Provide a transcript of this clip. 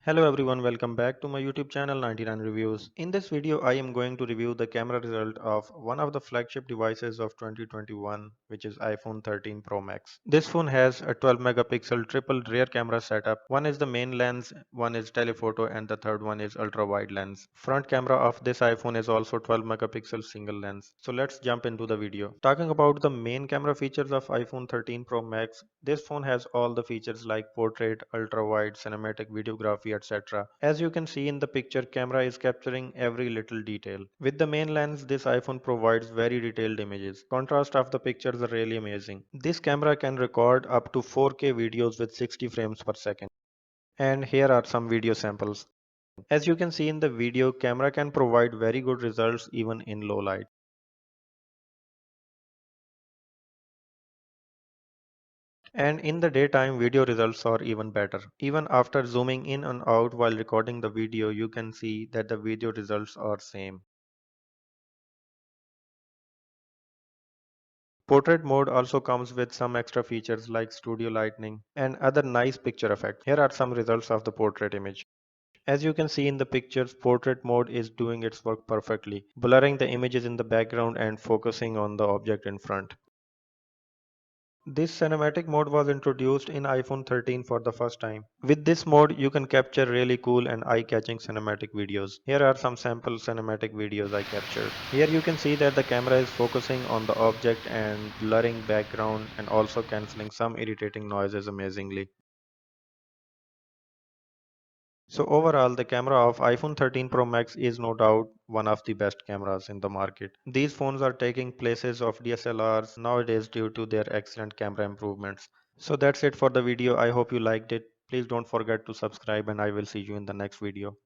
Hello everyone, welcome back to my YouTube channel 99 Reviews. In this video, I am going to review the camera result of one of the flagship devices of 2021, which is iPhone 13 Pro Max. This phone has a 12 megapixel triple rear camera setup. One is the main lens, one is telephoto, and the third one is ultra wide lens. Front camera of this iPhone is also 12 megapixel single lens. So let's jump into the video. Talking about the main camera features of iPhone 13 Pro Max, this phone has all the features like portrait, ultra wide, cinematic videography, etc. As you can see in the picture, camera is capturing every little detail. With the main lens, this iPhone provides very detailed images. Contrast of the pictures are really amazing. This camera can record up to 4K videos with 60 frames per second. And here are some video samples. As you can see in the video, camera can provide very good results even in low light. And in the daytime, video results are even better. Even after zooming in and out while recording the video, you can see that the video results are same. Portrait mode also comes with some extra features like studio lighting and other nice picture effects. Here are some results of the portrait image. As you can see in the pictures, portrait mode is doing its work perfectly, blurring the images in the background and focusing on the object in front. This cinematic mode was introduced in iPhone 13 for the first time. With this mode, you can capture really cool and eye-catching cinematic videos. Here are some sample cinematic videos I captured. Here you can see that the camera is focusing on the object and blurring background and also cancelling some irritating noises amazingly. So overall, the camera of iPhone 13 Pro Max is no doubt one of the best cameras in the market. These phones are taking places of DSLRs nowadays due to their excellent camera improvements. So that's it for the video. I hope you liked it. Please don't forget to subscribe and I will see you in the next video.